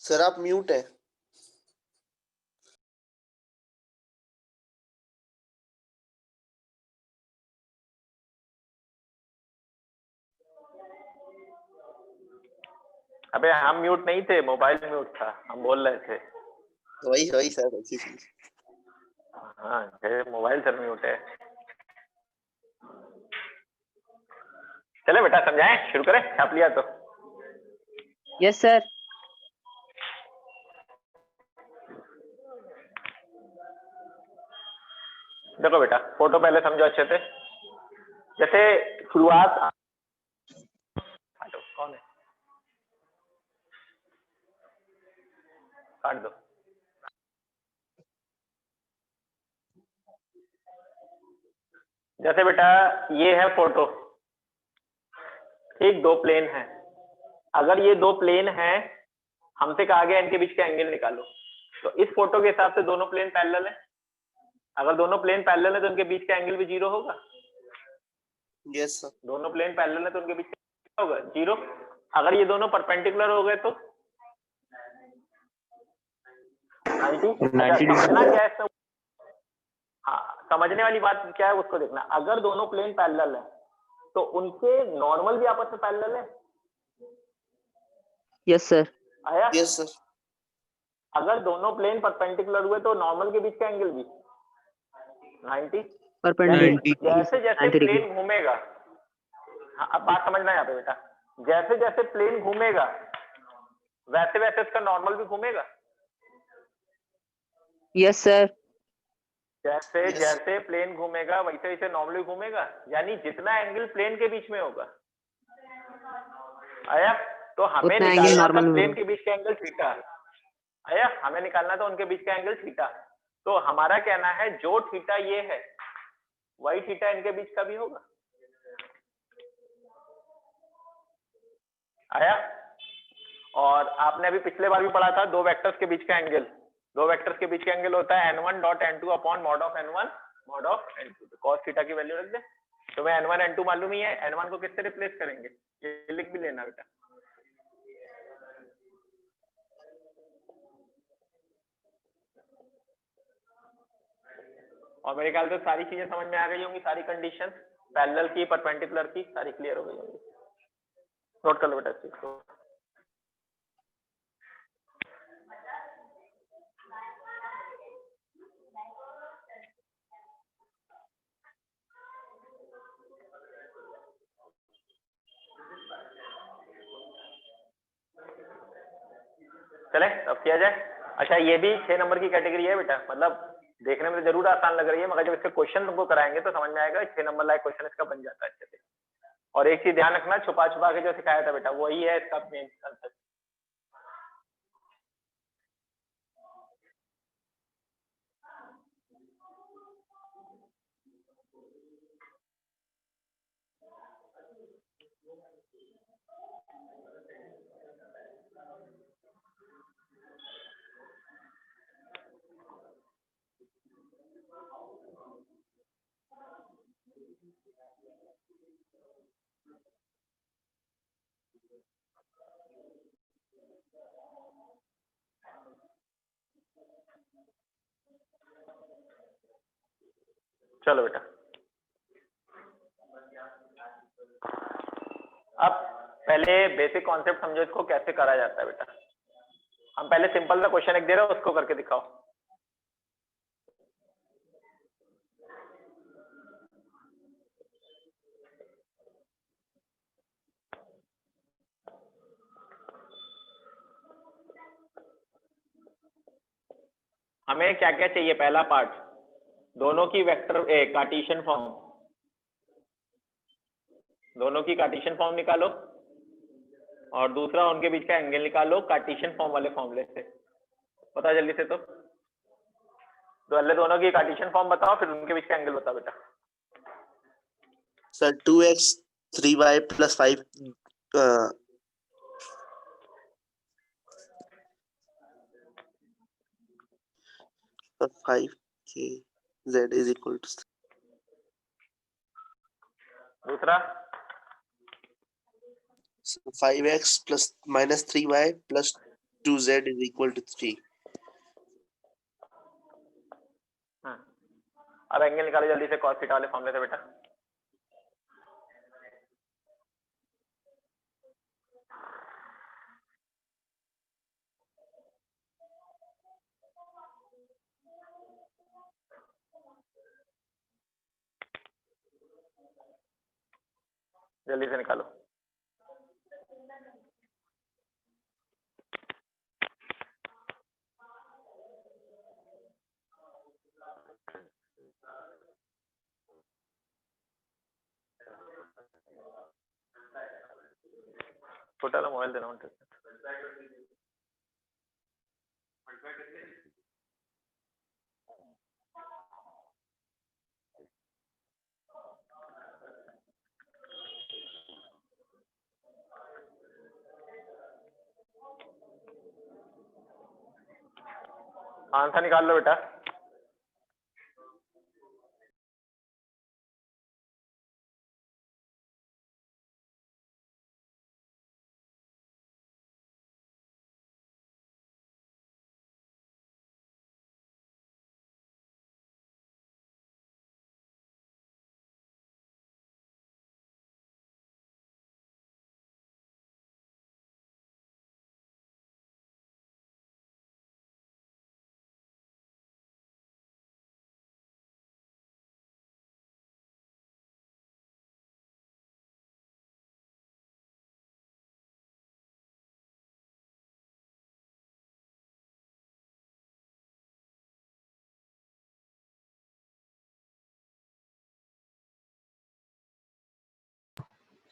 Sir आप mute है। अबे हम म्यूट नहीं थे, मोबाइल म्यूट था, हम बोल रहे थे। वही वही सर, वैसी चीज। हाँ मोबाइल सर म्यूट है। चले बेटा समझाएं, शुरू करें, छाप लिया तो। Yes sir. देखो बेटा, फोटो पहले समझो अच्छे से। जैसे शुरुआत, कौन है, काट दो। जैसे बेटा ये है फोटो, ठीक, दो प्लेन है। अगर ये दो प्लेन है, हमसे कहा गया इनके बीच का एंगल निकालो। तो इस फोटो के हिसाब से दोनों प्लेन पैरेलल है। अगर दोनों प्लेन पैरेलल है तो उनके बीच का एंगल भी 0 होगा। Yes sir. दोनों प्लेन पैरेलल है तो उनके बीच का होगा 0। अगर ये दोनों परपेंडिकुलर हो गए तो 90। समझना क्या है इसमें? हाँ, समझने वाली बात क्या है उसको देखना। अगर दोनों प्लेन पैरेलल है तो उनके नॉर्मल भी आपस में पैरेलल है। Yes sir. आया? Yes sir. अगर दोनों प्लेन परपेंडिकुलर हुए तो नॉर्मल के बीच का एंगल भी 90। परपेंडिकुलर। जैसे जैसे प्लेन घूमेगा, हाँ अब बात समझना यहाँ पे बेटा, जैसे जैसे प्लेन घूमेगा वैसे वैसे इसका नॉर्मल भी घूमेगा। Yes sir. जैसे जैसे प्लेन घूमेगा वैसे वैसे नॉर्मल घूमेगा, यानी जितना एंगल प्लेन के बीच में होगा। आया? तो हमें निकालना था प्लेन के बीच का एंगल थीटा। आया? हमें निकालना था उनके बीच का एंगल थीटा। तो हमारा कहना है जो थीटा ये है वही थीटा इनके बीच का भी होगा। आया? और आपने अभी पिछले बार भी पढ़ा था दो वेक्टर्स के बीच का एंगल। दो वेक्टर्स के बीच का एंगल होता है n1 dot n2 upon mod of n1 mod of n2। cos theta की वैल्यू रख दे। तो मैं n1 n2 मालूम ही है, n1 को किससे रिप्लेस करेंगे, ये लिख भी लेना बेटा। और मेरे ख्याल से सारी चीजें समझ में आ गई होंगी, सारी कंडीशन पैरेलल की, परपेंडिकुलर की, सारी क्लियर हो गई होंगी। नोट कर लो बेटा इस चीज को। चले अब किया जाए। अच्छा ये भी 6 नंबर की कैटेगरी है बेटा, मतलब देखने में तो जरूर आसान लग रही है मगर जब इसके क्वेश्चन तुमको कराएंगे तो समझ में आएगा 6 नंबर लायक क्वेश्चन इसका बन जाता है अच्छे से। और एक चीज ध्यान रखना, छुपा छुपा के जो सिखाया था बेटा वही है इसका मेन कंसेप्ट। चलो बेटा, अब पहले बेसिक कॉन्सेप्ट समझो इसको कैसे करा जाता है बेटा। हम पहले सिंपल सा क्वेश्चन एक दे रहे हो उसको करके दिखाओ। हमें क्या क्या चाहिए, पहला पार्ट दोनों की वेक्टर कार्टेशियन फॉर्म, दोनों की कार्टेशियन फॉर्म निकालो और दूसरा उनके बीच का एंगल निकालो कार्टेशियन फॉर्म वाले फॉर्मूले से। पता जल्दी से, तो पहले दोनों की कार्टेशियन फॉर्म बताओ फिर उनके बीच का एंगल बताओ बेटा। Sir 2x 3y plus 5 5k z is equal to दूसरा 5x plus minus 3y plus 2z is equal to 3. अब एंगल निकाले जल्दी से कॉस थीटा वाले फॉर्मूले से बेटा। जल्दी से निकालो। छोटा सा मोबाइल देना उनसे। आंसर निकाल लो बेटा।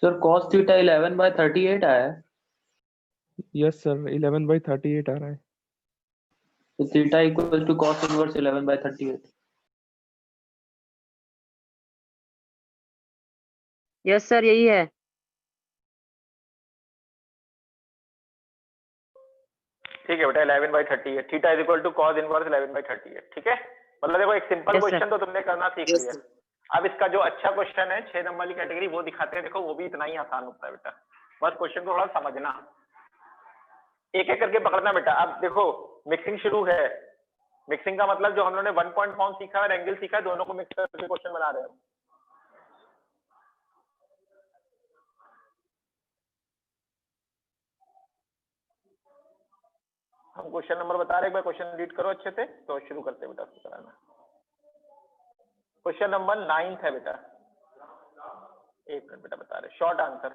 सर cos थीटा 11/38 आया है। यस सर 11/38 आ रहा है। तो theta equal to cos inverse 11/38। Yes sir यही है। ठीक है बेटा 11/38 theta is equal to cos inverse 11/38। ठीक है, मतलब देखो एक सिंपल Yes, sir. क्वेश्चन तो तुमने करना सीख Yes, लिया। sir. अब इसका जो अच्छा क्वेश्चन है 6 नंबर की कैटेगरी वो दिखाते हैं, देखो वो भी इतना ही आसान होता है बेटा, बस क्वेश्चन को थोड़ा समझना, एक एक करके पकड़ना बेटा। अब देखो मिक्सिंग शुरू है, मिक्सिंग का मतलब जो हम लोगों ने 1 पॉइंट फॉर्म सीखा और एंगल सीखा, दोनों को मिक्स करके क्वेश्चन बना रहे हैं। हम क्वेश्चन नंबर बता रहे हैं, एक बार क्वेश्चन रीड करो अच्छे से तो शुरू करते हैं बेटा उसको कराना। क्वेश्चन नंबर 9 है बेटा, एक मिनट बेटा बता रहे, शॉर्ट आंसर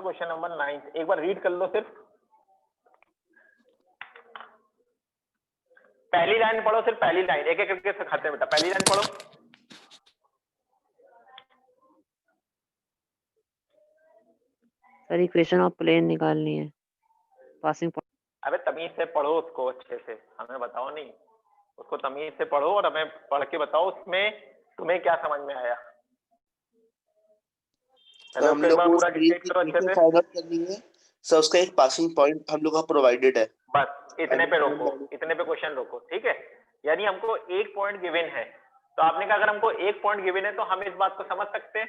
क्वेश्चन नंबर 9, एक बार रीड कर लो सिर्फ, पहली लाइन पढ़ो, सिर्फ पहली लाइन, एक एक करके सिखाते हैं बेटा, पहली लाइन पढ़ो। सर इक्वेशन ऑफ प्लेन निकालनी है, पासिंग पॉइंट। अबे तमीज से पढ़ो उसको अच्छे से, हमें बताओ नहीं, उसको तमीज से पढ़ो और हमें पढ़ के बताओ उसमें तुम्हें क्या समझ में आया। तो हम एक लोग बार को पूरा डिटेल करो अच्छे से, फाइंड आउट करनी है सर, उसका एक पासिंग पॉइंट हम लोग का प्रोवाइडेड है। बस इतने पे रोको, इतने पे क्वेश्चन रोको, ठीक है। यानी हमको एक पॉइंट गिवन है, तो आपने कहा अगर हमको एक पॉइंट गिवन है तो हम इस बात को समझ सकते हैं।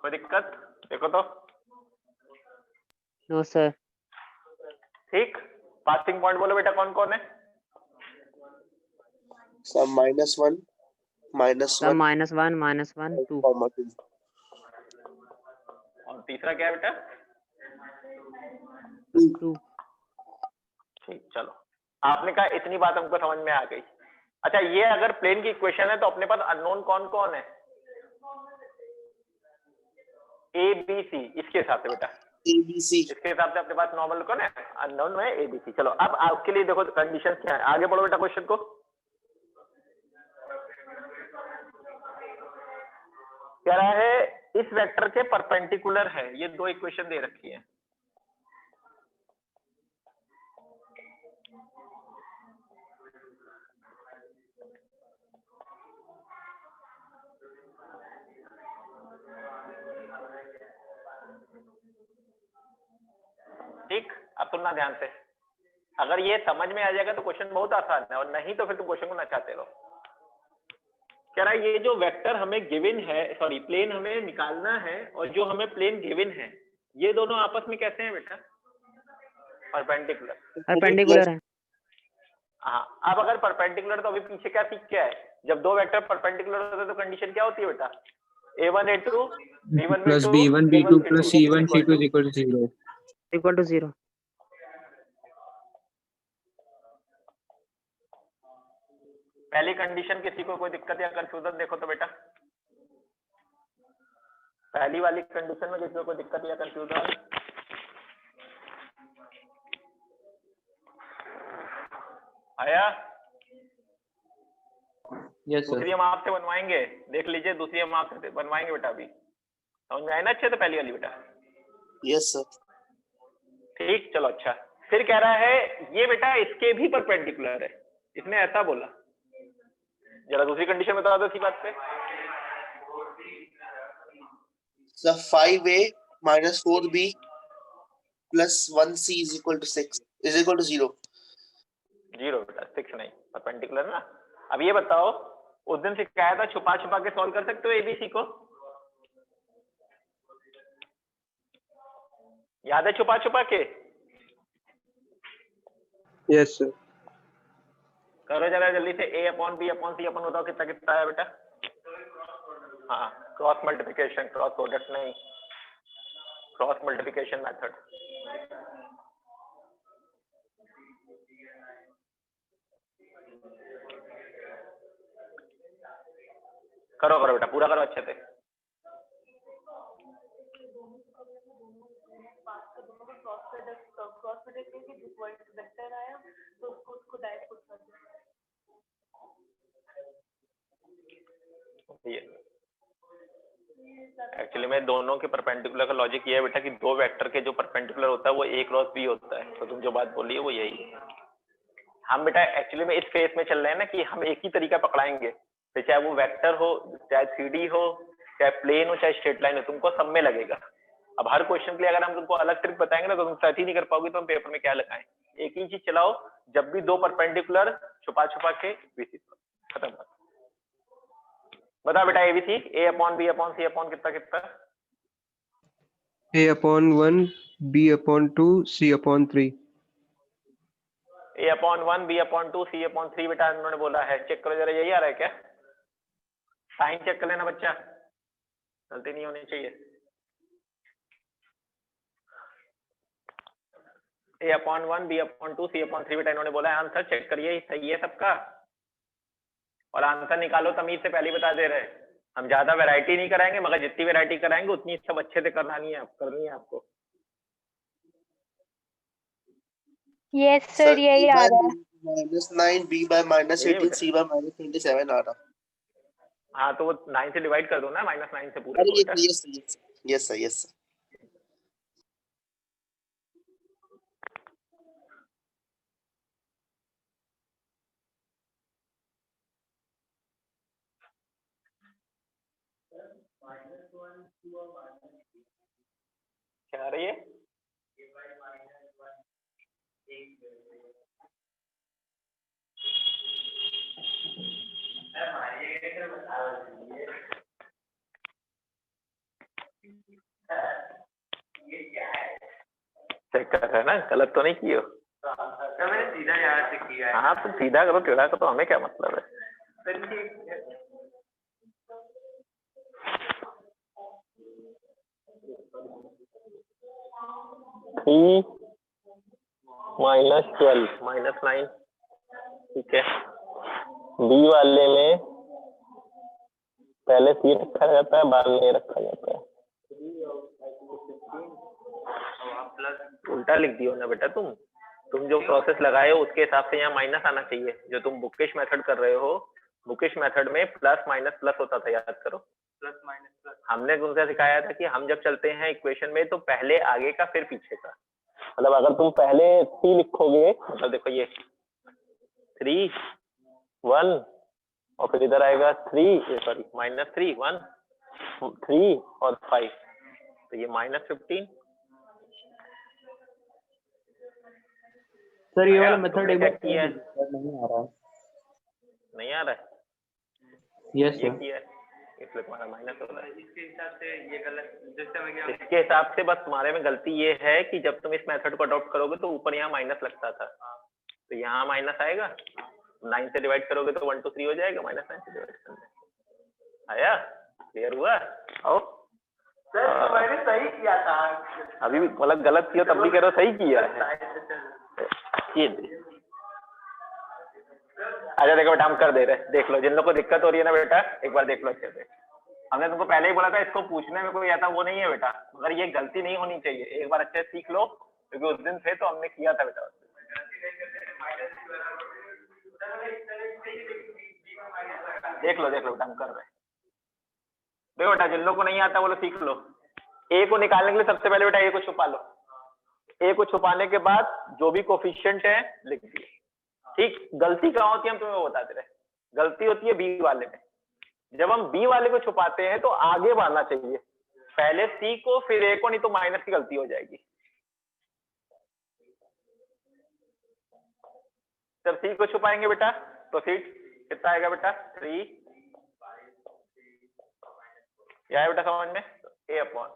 कोई दिक्कत? देखो तो नो सर। ठीक, पासिंग पॉइंट बोलो बेटा कौन कौन है? सर -1 सर -1 -1 2 -2 और तीसरा क्या है बेटा? 2। ठीक, चलो आपने कहा इतनी बात हमको समझ में आ गई। अच्छा ये अगर प्लेन की इक्वेशन है तो अपने पास अननोन कौन कौन है? ए बी सी, इसके हिसाब से बेटा ABC। इसके हिसाब से अपने पास नॉर्मल कौन है? अननोन में ए बी सी। चलो अब आपके लिए देखो कंडीशन क्या है, आगे बढ़ो बेटा क्वेश्चन को। कह रहा है इस वेक्टर के परपेंडिकुलर है, ये दो इक्वेशन दे रखी है, ठीक। अब सुनना ध्यान से, अगर ये समझ में आ जाएगा तो क्वेश्चन बहुत आसान है, और नहीं तो फिर तुम क्वेश्चन को नचाते रहो। कह रहा है ये जो वेक्टर हमें गिवन है, सॉरी प्लेन हमें निकालना है और जो हमें प्लेन गिवन है, ये दोनों आपस में कैसे हैं बेटा? परपेंडिकुलर। परपेंडिकुलर है। हाँ, अब अगर परपेंडिकुलर तो अभी पीछे क्या सीख के आए? जब दो वेक्टर परपेंडिकुलर होते हैं तो कंडीशन क्या होती है बेटा? A1 A2 B1 plus B2 B1 B2 C2 plus C1 C2 is equal to 0. Equal to 0। पहली कंडीशन किसी को कोई दिक्कत या कंफ्यूजन देखो तो बेटा, पहली वाली कंडीशन में किसी को कोई दिक्कत या कंफ्यूजन? आया? यस दूसरी सर। हम आपसे बनवाएंगे, देख लीजिए, दूसरी हम आपसे बनवाएंगे बेटा। अभी समझ में आया ना अच्छे से पहली वाली बेटा? Yes sir. ठीक, चलो अच्छा। फिर कह रहा है ये बेटा इसके भी परपेंडिकुलर है, इसने ऐसा बोला। जरा दूसरी कंडीशन बता दो इसी बात पे। So 5a minus 4b plus 1c is equal to 6 is equal to 0. 0 बेटा, 6 नहीं, परपेंडिकुलर ना। अब ये बताओ, उस दिन सिखाया था छुपा छुपा के सॉल्व कर सकते हो एबीसी को? याद है छुपा छुपा के? Yes sir. करो जरा जल्दी से। a upon b upon c upon बताओ कितना कितना है बेटा? हाँ, क्रॉस मल्टीप्लिकेशन, क्रॉस प्रोडक्ट नहीं, क्रॉस मल्टीप्लिकेशन मेथड। करो करो बेटा, पूरा करो अच्छे से। एक्चुअली में दोनों के परपेंडिकुलर का लॉजिक ये है बेटा कि दो वेक्टर के जो परपेंडिकुलर होता है वो a क्रॉस b होता है। तो तुम जो बात बोली है वो यही है। हम बेटा एक्चुअली में इस फेज में चल रहे हैं ना कि हम एक ही तरीका पकड़ाएंगे, तो चाहे वो वेक्टर हो, चाहे 3D हो, चाहे प्लेन हो, चाहे स्ट्रेट लाइन हो, तुमको सब में लगेगा। अब हर क्वेश्चन के लिए अगर हम तुमको अलग ट्रिक बताएंगे ना तो तुम सर्च ही नहीं कर पाओगे, तो हम पेपर में क्या लगाएं। एक ही चीज चलाओ, जब भी दो परपेंडिकुलर छुपा छुपा के खत्म। बता बेटा ABC, a upon b upon c upon कितना कितना? A upon 1, B upon 2, C upon 3. a upon 1 b upon 2 c upon 3 बेटा उन्होंने बोला है। चेक करो जरा, यही आ रहा है क्या? साइन चेक कर लेना बच्चा, गलती नहीं होनी चाहिए। a upon 1 b upon 2 c upon 3 बेटा इन्होंने बोला है। आंसर चेक करिए, सही है सबका? और आंसर निकालो तमीज से, पहले बता दे रहे। हम ज्यादा वैरायटी नहीं कराएंगे, मगर जितनी वैरायटी कराएंगे उतनी सब अच्छे से करनी है आपको। यस सर, यही आ रहा है। -9 b by -18 c by -27 आ रहा। हाँ तो वो 9 से डिवाइड कर दो ना, -9 से पूरे अरे को बेटा। Yes sir. क्या आ रही है? चेक कर रहे हैं ना, गलत तो नहीं किए हो? मैंने सीधा यहाँ से किया है। हाँ तुम सीधा करो, टेढ़ा करो, हमें क्या मतलब है। -12 -9, ठीक है। बी वाले में पहले सी रखा जाता है, बाद में रखा जाता है। उल्टा लिख दियो ना बेटा तुम जो प्रोसेस लगाए हो उसके हिसाब से यहाँ माइनस आना चाहिए। जो तुम बुकिश मेथड कर रहे हो, बुकिश मेथड में प्लस माइनस प्लस होता था, याद करो। प्लस माइनस हमने तुमसे सिखाया था कि हम जब चलते हैं इक्वेशन में तो पहले आगे का फिर पीछे का। मतलब अगर तुम पहले सी लिखोगे, मतलब देखो ये 3 1 और फिर इधर आएगा 3 सॉरी -3 1 3 और 5, तो ये -15। सर ये वाला मेथड तुमने एक क्या बार किया है? नहीं आ रहा है। नहीं आ रहा है? यस ये सर। किया है इसलिए तुम्हारा माइनस हो रहा है। इसके हिसाब से ये गलत, इसके हिसाब से बस तुम्हारे में गलती ये है कि जब तुम इस मेथड को अडॉप्ट करोगे तो ऊपर यहाँ माइनस लगता था, तो यहाँ माइनस आएगा, 9 से डिवाइड करोगे तो 1 2 3 हो जाएगा, -9 से डिवाइड करने आया। क्लियर हुआ? आओ सर मैंने सही किया था, अभी भी मतलब गलत किया तब भी कह रहे हो सही किया है। ये अच्छा देखो बेटा हम कर दे रहे, देख लो जिन लोग को दिक्कत हो रही है ना बेटा, एक बार देख लो अच्छे से। हमने तुमको पहले ही बोला था इसको पूछने में कोई ऐसा वो नहीं है बेटा, मगर ये गलती नहीं होनी चाहिए, एक बार अच्छे से सीख लो, क्योंकि उस दिन थे तो हमने किया था बेटा। देख लो बेटा हम कर रहे हैं। देखो बेटा जिन लोग को नहीं आता वो लोग सीख लो। ए को निकालने के लिए सबसे पहले बेटा ए को छुपा लो, ए को छुपाने के बाद जो भी कोफिशिएंट है लिख दिए। ठीक, गलती कहाँ होती है हम तुम्हें वो बताते रहे, गलती होती है बी वाले में। जब हम बी वाले को छुपाते हैं तो आगे बढ़ना चाहिए, पहले सी को फिर ए को, नहीं तो माइनस की गलती हो जाएगी। जब सी को छुपाएंगे बेटा तो सी कितना आएगा बेटा 3, क्या है बेटा समझ में, ए अपॉन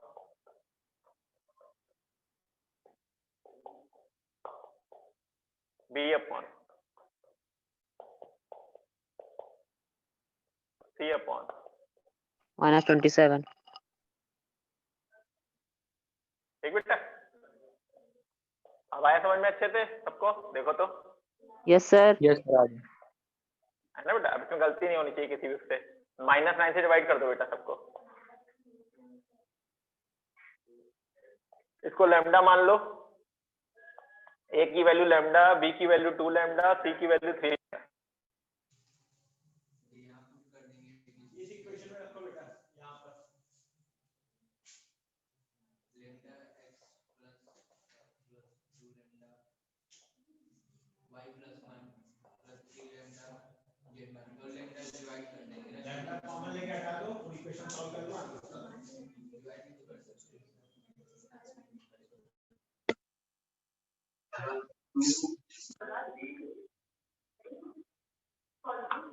बी अपॉन सी अपॉन -27। ठीक बेटा, अब आया समझ में अच्छे से सबको? देखो तो यस सर। यस सर, आ गया। है ना बेटा, अब इसमें गलती नहीं होनी चाहिए किसी भी उससे। -9 से डिवाइड कर दो बेटा सबको, इसको लैम्डा मान लो, ए की वैल्यू लैम्डा, बी की वैल्यू 2 लैम्डा, सी की वैल्यू 3।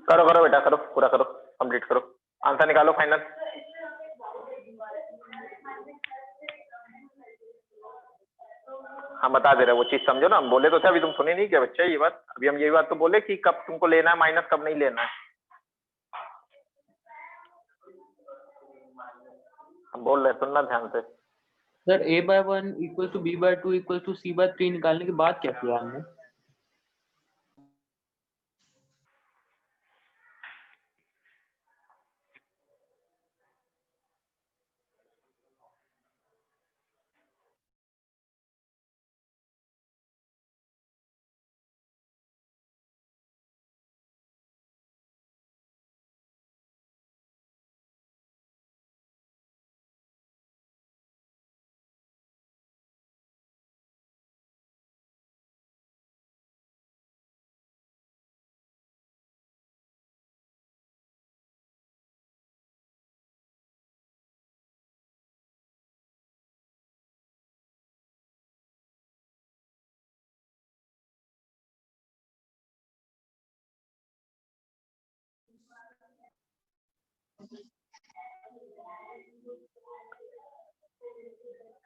करो करो बेटा, करो पूरा करो, कंप्लीट करो, आंसर निकालो फाइनल। हम बता दे रहे वो चीज समझो ना, हम बोले तो थे, अभी तुम सुने नहीं क्या बच्चा ये बात? अभी हम यही बात तो बोले कि कब तुमको लेना है माइनस, कब नहीं लेना है। हम बोल रहे, सुनना ध्यान से। सर a/1 = b/2 = c/3 निकालने के बाद क्या किया हमने?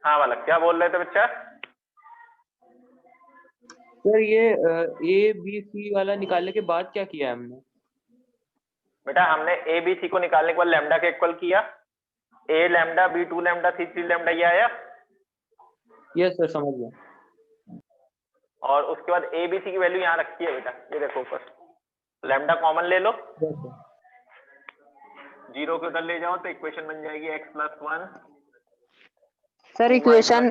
हाँ बालक क्या बोल रहे थे बच्चा? सर ये a b c वाला निकालने के बाद क्या किया हमने? बेटा हमने ए बी सी को निकालने के बाद लैम्डा के इक्वल किया, ए लैम्डा, बी 2 लैम्डा, सी 3 लैम्डा, ये आया। यस सर, समझ गया। और उसके बाद ए बी सी की वैल्यू यहाँ रखी है बेटा, ये देखो ऊपर, लैम्डा कॉमन ले लो, यस सर। 0 के उधर ले जाओ तो इक्वेशन बन जाएगी x + 1 sir equation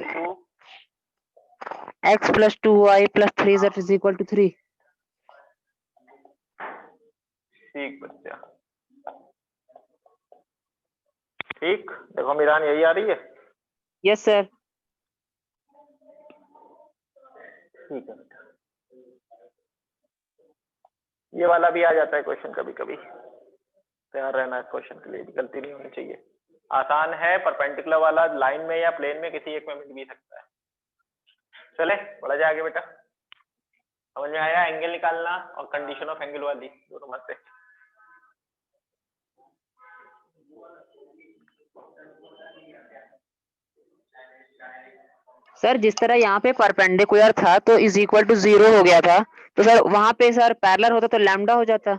x + 2y + 3z = 3। ठीक बच्चा, ठीक देखो मीरान यही आ रही है। Yes sir. ठीक है बेटा, ये वाला भी आ जाता है क्वेश्चन कभी कभी, तैयार रहना है क्वेश्चन के लिए, गलती नहीं होनी चाहिए। आसान है, परपेंडिकुलर वाला लाइन में या प्लेन में किसी एक में मिल भी सकता है। चले बढ़ा जाए आगे बेटा, समझ में आया? एंगल निकालना और कंडीशन ऑफ एंगल वाली दोनों बातें। सर जिस तरह यहाँ पे परपेंडिकुलर था तो इज इक्वल टू 0 हो गया था, तो सर वहाँ पे सर पैरेलल होता तो लैम्डा हो जाता।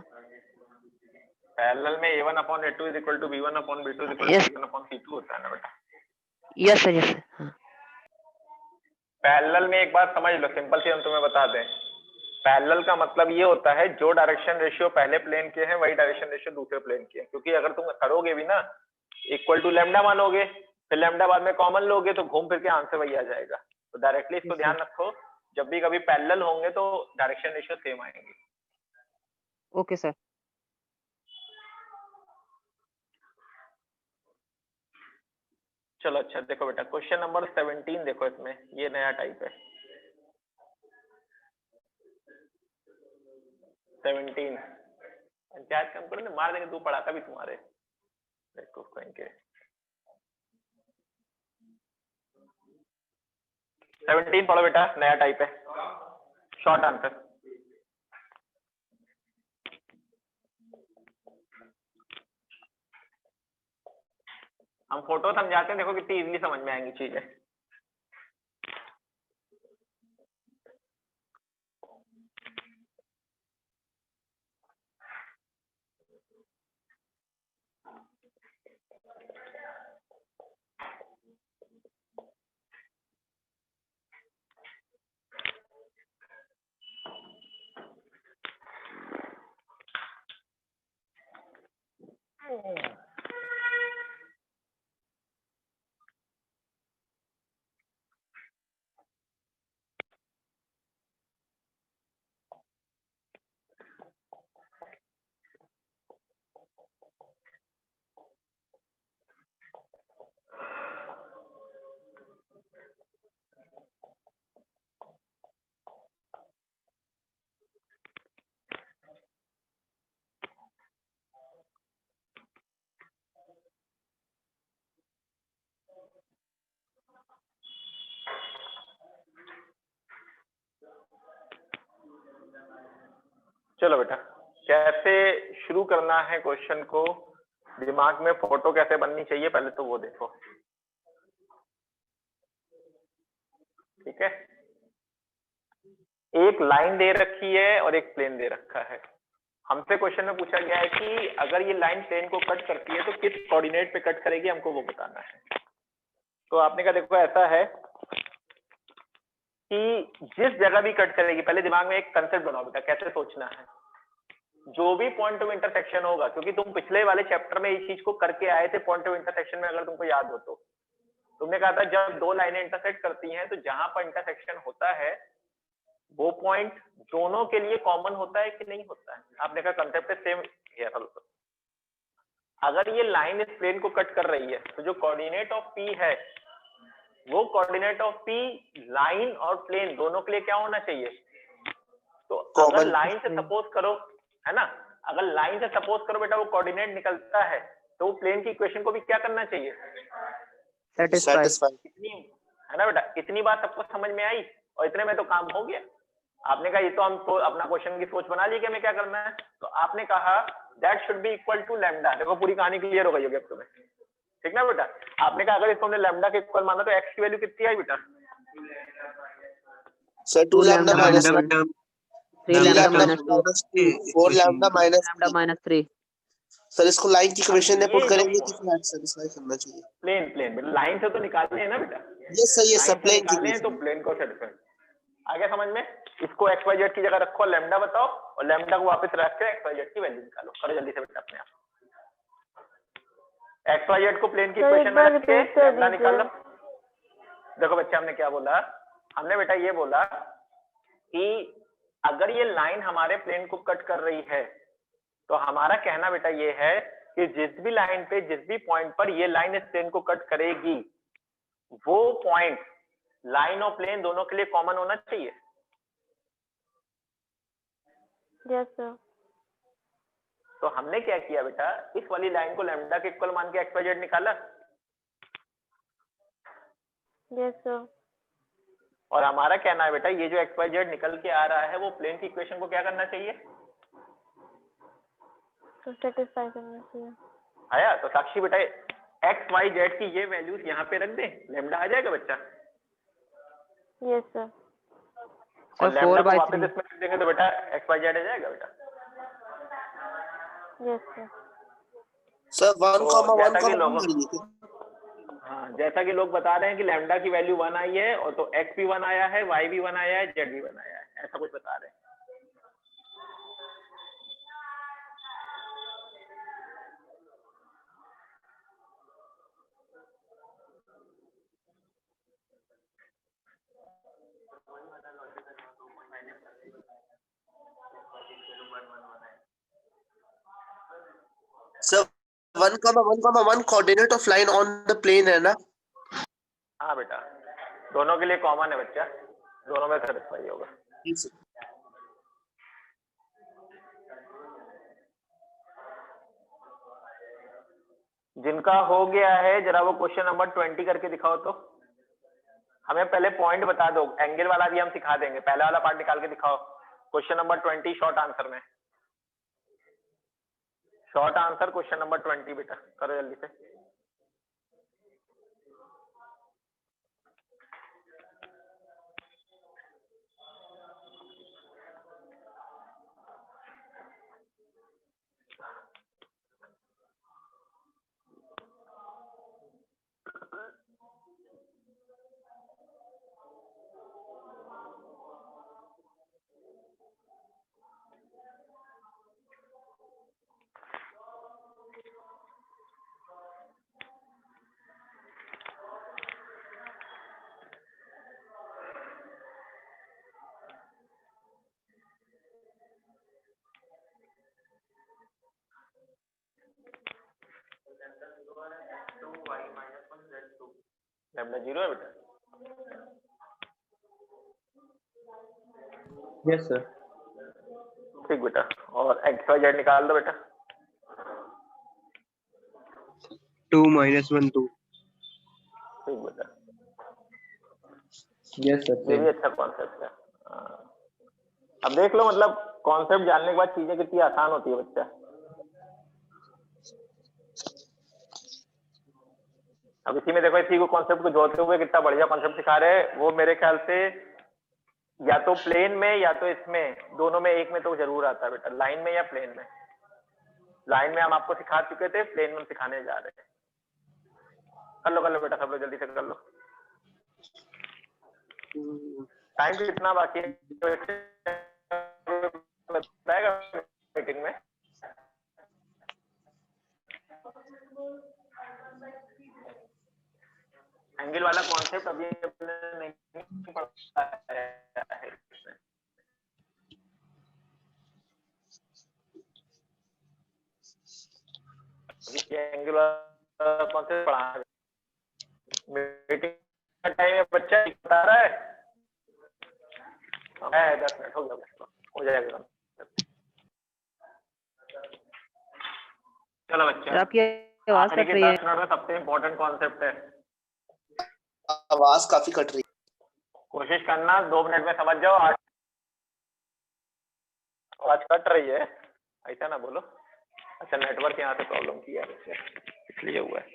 पैरेलल में a1/a2 is equal to b1/b2 is equal Yes. To c1/c2 होता है ना बेटा। Yes sir, yes sir. Parallel में एक बात समझ लो, सिंपल सी हम तुम्हें बता दें। पैरेलल का मतलब ये होता है जो डायरेक्शन रेशियो पहले प्लेन के हैं वही डायरेक्शन रेशियो दूसरे प्लेन के हैं, क्योंकि अगर तुम करोगे भी ना इक्वल टू लैम्डा मानोगे, फिर लैम्डा बाद में कॉमन लोगे तो घूम फिर के आंसर वही आ जाएगा। तो डायरेक्टली इसको ध्यान रखो, जब भी कभी पैरेलल होंगे तो डायरेक्शन रेशियो सेम आएंगे। Okay sir. चलो अच्छा देखो बेटा, क्वेश्चन नंबर 17 देखो, इसमें ये नया टाइप है 17। पंचायत कम करो ना, मार देंगे, तू पढ़ाता भी तुम्हारे देखो कहीं के। 17 पढ़ो बेटा, नया टाइप है, शॉर्ट आंसर। हम फोटो समझाते हैं, देखो कितनी इजीली समझ में आएंगी चीजें। चलो बेटा, कैसे शुरू करना है क्वेश्चन को, दिमाग में फोटो कैसे बननी चाहिए पहले तो वो देखो, ठीक है। एक लाइन दे रखी है और एक प्लेन दे रखा है। हमसे क्वेश्चन में पूछा गया है कि अगर ये लाइन प्लेन को कट करती है तो किस कोऑर्डिनेट पे कट करेगी, हमको वो बताना है। तो आपने कहा देखो ऐसा है कि जिस जगह भी कट करेगी, पहले दिमाग में एक कंसेप्ट बनाओ बेटा, कैसे सोचना है। जो भी पॉइंट ऑफ इंटरसेक्शन होगा, क्योंकि तुम पिछले वाले चैप्टर में इस चीज को करके आए थे पॉइंट ऑफ इंटरसेक्शन में, अगर तुमको याद हो तो तुमने कहा था जब दो लाइनें इंटरसेक्ट करती हैं तो जहां पर इंटरसेक्शन होता है वो पॉइंट दोनों के लिए कॉमन होता है कि नहीं होता है। आपने कहा कंसेप्ट सेम है। अगर ये लाइन इस प्लेन को कट कर रही है तो जो कोऑर्डिनेट ऑफ पी है वो कोऑर्डिनेट ऑफ पी लाइन और प्लेन दोनों के लिए क्या होना चाहिए। तो अगर लाइन से सपोज करो, है ना, अगर लाइन से सपोज करो बेटा वो कोऑर्डिनेट निकलता है तो वो प्लेन की इक्वेशन को भी क्या करना चाहिए, सेटिस्फाई। इतनी है ना बेटा, इतनी बात सबको समझ में आई और इतने में तो काम हो गया। आपने कहा ये तो हम तो अपना क्वेश्चन की सोच बना ली कि हमें क्या करना है, तो आपने कहा that should be equal to lambda. देखो पूरी कहानी क्लियर हो गई होगी अब तुम्हें, ठीक ना बेटा। आपने कहा अगर इसको हमने लैम्डा के इक्वल माना तो एक्स की वैल्यू कितनी आई बेटा, sir 2 lambda minus 3 lambda minus 2 4 lambda minus lambda minus 3। Sir इसको लाइन की इक्वेशन में पुट ये करेंगे जो तो फिर सेटिस्फाई करना चाहिए। प्लेन प्लेन लाइन से तो निकालने हैं ना बेटा, यस सर, ये सब प्लेन की निकालने हैं तो प्लेन को सेटिस्फाई। आगे समझ में, इसको एक्स वाई जेड की जगह रखो, लैम्डा बताओ और लैम्डा को वापस रख के एक्स वाई जेड की वैल्यू निकालो। करो जल्दी से बेटा अपने आप। एक्स वाई जेड को प्लेन की इक्वेशन में रख के लैम्डा निकालो। देखो बच्चे हमने क्या बोला, हमने बेटा ये बोला कि अगर ये लाइन हमारे प्लेन को कट कर रही है तो हमारा कहना बेटा ये है कि जिस भी लाइन पे जिस भी पॉइंट पर ये लाइन इस प्लेन को कट करेगी वो पॉइंट लाइन और प्लेन दोनों के लिए कॉमन होना चाहिए। Yes sir. तो हमने क्या किया बेटा, इस वाली लाइन को लैम्डा के इक्वल मान के एक्स वाई जेड निकाला। Yes sir. और हमारा कहना है बेटा ये जो एक्स वाई जेड निकल के आ रहा है वो प्लेन की इक्वेशन को क्या करना चाहिए, तो सेटिस्फाई करना चाहिए। आया। तो साक्षी बेटा एक्स वाई जेड की ये वैल्यूज यहाँ पे रख दे, लैम्डा आ जाएगा बच्चा। Yes sir. और सर लैम्डा 4 को बाय वापस 3। इसमें लिख देंगे तो बेटा एक्स वाई जेड आ जाएगा बेटा। Yes sir. सर 1, तो जैसा कि 1 लोग, कर दीजिए। हाँ जैसा कि लोग बता रहे हैं कि लैम्डा की वैल्यू 1 आई है, और तो एक्स भी 1 आया है, वाई भी 1 आया है, जेड भी 1 आया है, ऐसा कुछ बता रहे हैं। Sir 1, 1 coordinate of line on the plane है ना? हाँ बेटा, दोनों के लिए कॉमन है बच्चा, दोनों में सेटिस्फाई होगा। जी सर। जिनका हो गया है जरा वो क्वेश्चन नंबर 20 करके दिखाओ तो। हमें पहले पॉइंट बता दो, एंगल वाला भी हम सिखा देंगे, पहला वाला पार्ट निकाल के दिखाओ। क्वेश्चन नंबर 20 शॉर्ट आंसर में, शॉर्ट आंसर क्वेश्चन नंबर 20 बेटा, करो जल्दी से। लैम्डा 0 है बेटा। Yes sir. ठीक बेटा, और एक्स वाई जेड निकाल दो बेटा। 2 - 1 2। ठीक बेटा, यस सर ये भी सेम। अच्छा कॉन्सेप्ट है। हाँ। अब देख लो, मतलब कॉन्सेप्ट जानने के बाद चीजें कितनी आसान होती है बच्चा। अब इसी में देखो, इसी को कॉन्सेप्ट को जोड़ते हुए कितना बढ़िया कॉन्सेप्ट सिखा रहे हैं वो। मेरे ख्याल से या तो प्लेन में या तो इसमें, दोनों में एक में तो जरूर आता है बेटा, लाइन में या प्लेन में। लाइन में हम आपको सिखा चुके थे, प्लेन में हम सिखाने जा रहे हैं। कर लो बेटा, सब लोग जल्दी से कर लो। टाइम कितना बाकी है बताएगा मीटिंग में। एंगल वाला कॉन्सेप्ट अभी अपने नहीं पढ़ा है। अभी एंगल वाला कॉन्सेप्ट पढ़ा है। मीटिंग का टाइम है बच्चा, बता रहा है। है 10 मिनट हो जाएगा। चलो बच्चा, सर आपकी आवाज आखिरी कट के रही है। 10 मिनट में सबसे इम्पोर्टेंट कॉन्सेप्ट है। आवाज काफी कट रही कोशिश करना 2 मिनट में समझ जाओ। आवाज कट रही है, ऐसा ना बोलो। अच्छा, नेटवर्क यहाँ से प्रॉब्लम किया है इसलिए हुआ है।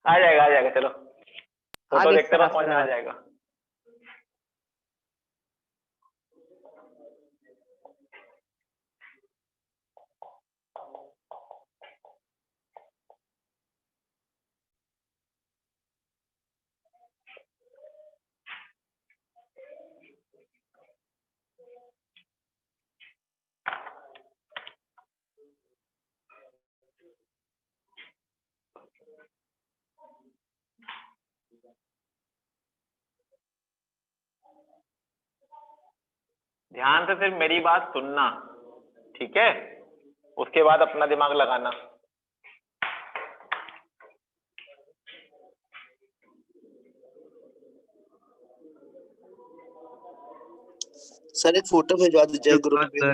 आ जाएगा चलो, फोटो आगे देखते सर रहो, आप समझ में आ सर जाएगा। ध्यान से सिर्फ मेरी बात सुनना, ठीक है? उसके बाद अपना दिमाग लगाना। सर एक फोटो भेजवा दीजिए ग्रुप पे।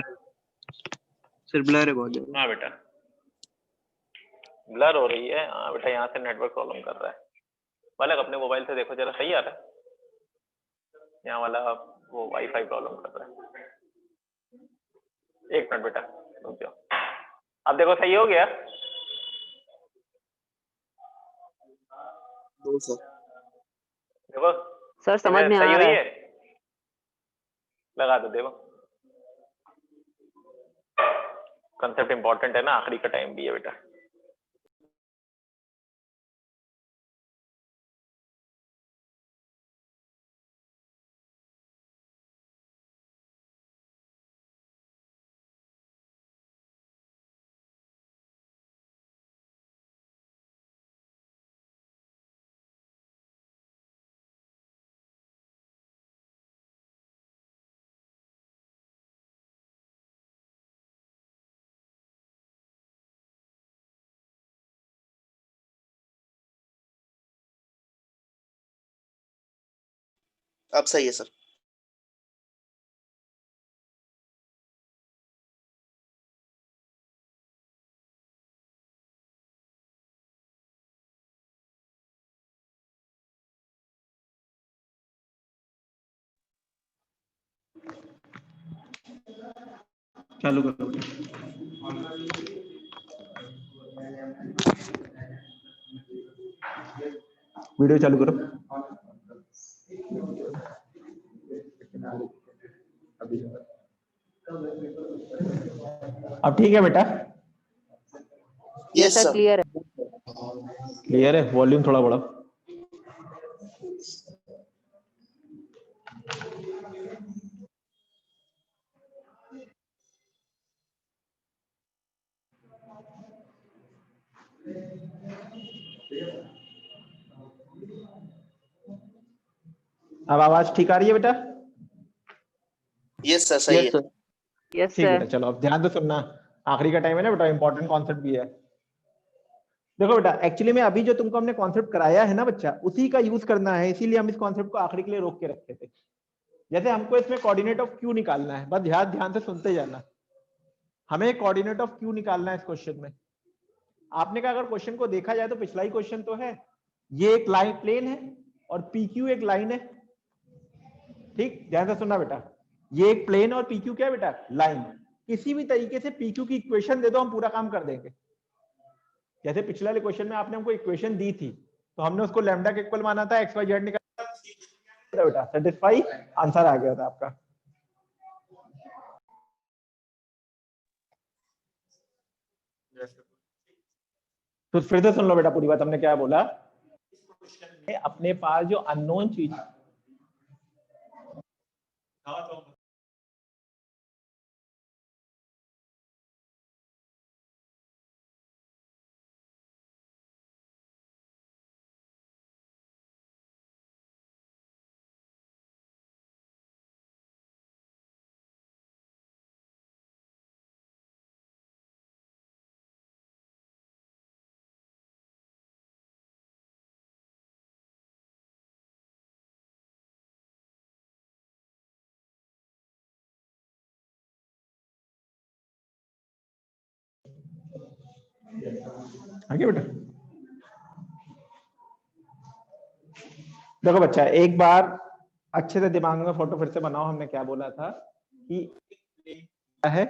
सर ब्लर है बहुत ज्यादा। हाँ बेटा, ब्लर हो रही है। हाँ बेटा, यहाँ से नेटवर्क प्रॉब्लम कर रहा है। वाले अपने मोबाइल से देखो जरा, सही आ रहा है? यहाँ वाला वो वाईफाई प्रॉब्लम कर रहा है। एक मिनट बेटा, रुक जाओ। अब देखो, सही हो गया? दो सर। देखो सर समझ में सही आ हुई रहा है? है। लगा दो, देखो कंसेप्ट इंपॉर्टेंट है ना, आखिरी का टाइम भी है बेटा। अब सही है सर। चालू करो, वीडियो चालू करो। अब ठीक है बेटा? Yes sir, sir. क्लियर है। क्लियर है? वॉल्यूम थोड़ा बढ़ाओ। अब आवाज ठीक आ रही है बेटा? यस सर, सही यस है। सर। यस ठीक है सर। बेटा, चलो अब ध्यान से सुनना, आखिरी का टाइम है ना बेटा, इंपॉर्टेंट कॉन्सेप्ट भी है। देखो बेटा, एक्चुअली में अभी जो तुमको हमने कॉन्सेप्ट कराया है ना बच्चा, उसी का यूज करना है, इसीलिए हम इस कॉन्सेप्ट को आखिरी के लिए रोक के रखे थे। जैसे हमको इसमें कोऑर्डिनेट ऑफ क्यू निकालना है, बस ध्यान से सुनते जाना। हमें कोऑर्डिनेट ऑफ क्यू निकालना है इस क्वेश्चन में। आपने कहा अगर क्वेश्चन को देखा जाए तो पिछला ही क्वेश्चन तो है, ये एक लाइन प्लेन है और पीक्यू एक लाइन है। ठीक, ध्यान से सुनना बेटा, ये एक प्लेन और पीक्यू क्या है बेटा? लाइन। किसी भी तरीके से पीक्यू की इक्वेशन दे दो, हम पूरा काम कर देंगे। जैसे पिछले वाले क्वेश्चन में आपने हमको इक्वेशन दी थी, तो हमने उसको लैम्डा के इक्वल माना था, एक्स वाई जेड निकाला बेटा, सेटिस्फाई, आंसर आ गया था आपका। तो फिर से सुन लो बेटा पूरी बात, हमने क्या बोला, अपने पास जो अननोन चीज आगे बेटा। देखो बच्चा, एक बार अच्छे से दिमाग में फोटो फिर से बनाओ। हमने क्या बोला था कि है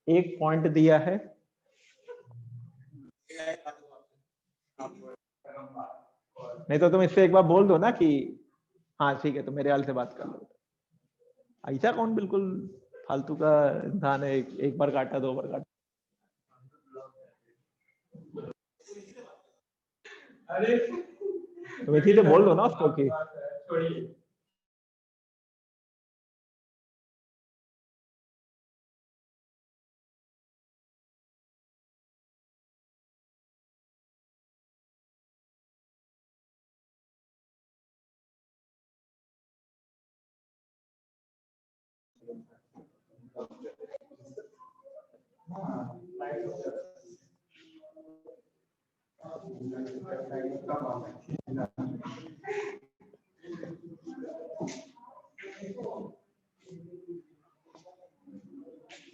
एक पॉइंट दिया है, नहीं तो तुम इससे एक बार बोल दो ना कि हाँ ठीक है, तो मेरे हाल से बात कर लो। ऐसा कौन बिल्कुल फालतू का इंसान है, एक बार काटा, दो बार काटा। अरे तो इसी से बोल दो ना उसको कि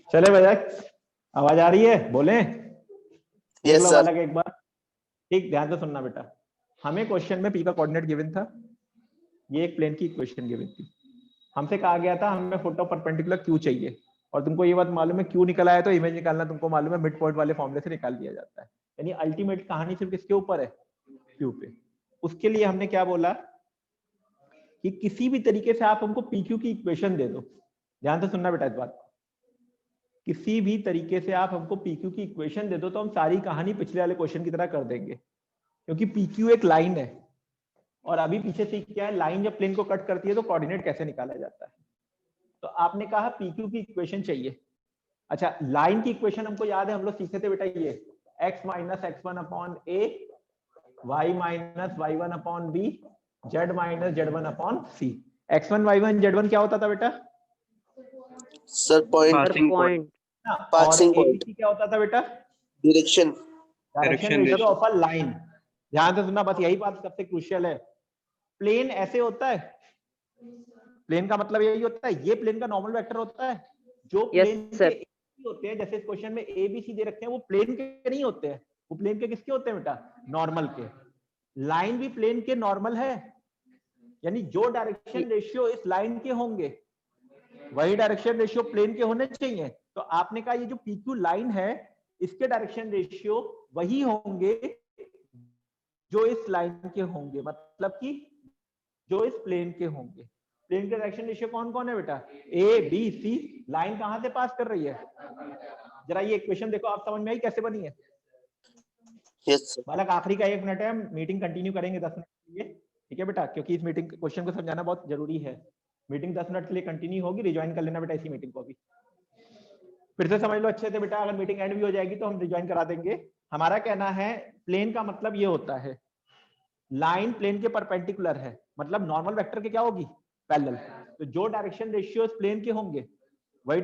चले भैया, आवाज आ रही है? बोले देख यस लो सर। वाला एक बार। ठीक, ध्यान से सुनना बेटा, हमें क्वेश्चन में पी का कोऑर्डिनेट गिवन था, ये एक प्लेन की इक्वेशन गिवन थी। हमसे कहा गया था हमें फोटो परपेंडिकुलर क्यू चाहिए, और तुमको ये बात मालूम है क्यू निकला है तो इमेज निकालना तुमको मालूम है, मिड पॉइंट वाले फॉर्मूले से निकाल दिया जाता है। यानी अल्टीमेट कहानी सिर्फ किसके ऊपर है? क्यू पे। उसके लिए हमने क्या बोला कि किसी भी तरीके से आप हमको PQ की इक्वेशन दे दो, ध्यान से सुनना बेटा इस बात को, किसी भी तरीके से आप हमको PQ की इक्वेशन दे दो तो हम सारी कहानी पिछले वाले क्वेश्चन की तरह कर देंगे, क्योंकि PQ एक लाइन है और अभी पीछे से क्या है, लाइन जब प्लेन को कट करती है तो कोऑर्डिनेट कैसे निकाला जाता है। तो आपने कहा PQ की इक्वेशन चाहिए। अच्छा, लाइन की इक्वेशन हमको याद है, हम लोग सीखे थे बेटा, ये x minus x1 upon a, y minus y1 upon b, z minus z1 upon c। x1 y1 z1 क्या होता था बेटा? Sir point, Passing point. Point ना, और Passing point. ABC क्या होता था बेटा? Direction. Direction ratio of a line. ध्यान से सुनना, बस यही बात सबसे क्रूशियल है। प्लेन ऐसे होता है, प्लेन का मतलब यही होता है, ये प्लेन का नॉर्मल वेक्टर होता है। जो प्लेन sir. के होते हैं, जैसे इस क्वेश्चन में ए बी सी दे रखे हैं, वो प्लेन के नहीं होते हैं, वो प्लेन के किसके होते हैं बेटा? नॉर्मल के। लाइन भी प्लेन के नॉर्मल है, यानी जो डायरेक्शन रेशियो इस लाइन के होंगे वही डायरेक्शन रेशियो प्लेन के होने चाहिए। तो आपने कहा ये जो PQ लाइन है इसके डायरेक्शन रेशियो वही होंगे जो इस लाइन के होंगे, मतलब कि जो इस प्लेन के होंगे। प्लेन के डायरेक्शन रेशियो कौन कौन है बेटा? A B C. लाइन कहां से पास कर रही है? जरा ये इक्वेशन देखो, आप समझ में आई कैसे बनी है? Yes sir. बालक आखिरी का 1 मिनट है, हम मीटिंग कंटिन्यू करेंगे 10 मिनट के लिए, ठीक है बेटा, क्योंकि इस मीटिंग क्वेश्चन को समझाना बहुत जरूरी है। मीटिंग 10 मिनट के लिए कंटिन्यू होगी, रिज्वाइन कर लेना बेटा इसी मीटिंग को भी। फिर से समझ लो अच्छे से बेटा, अगर मीटिंग एंड भी हो जाएगी तो हम रिज्वाइन करा देंगे। हमारा कहना है प्लेन का मतलब ये होता है, लाइन प्लेन के परपेंडिकुलर है, मतलब नॉर्मल वेक्टर के क्या होगी? पैरेलल। तो जो डायरेक्शन रेशियो प्लेन के होंगे वही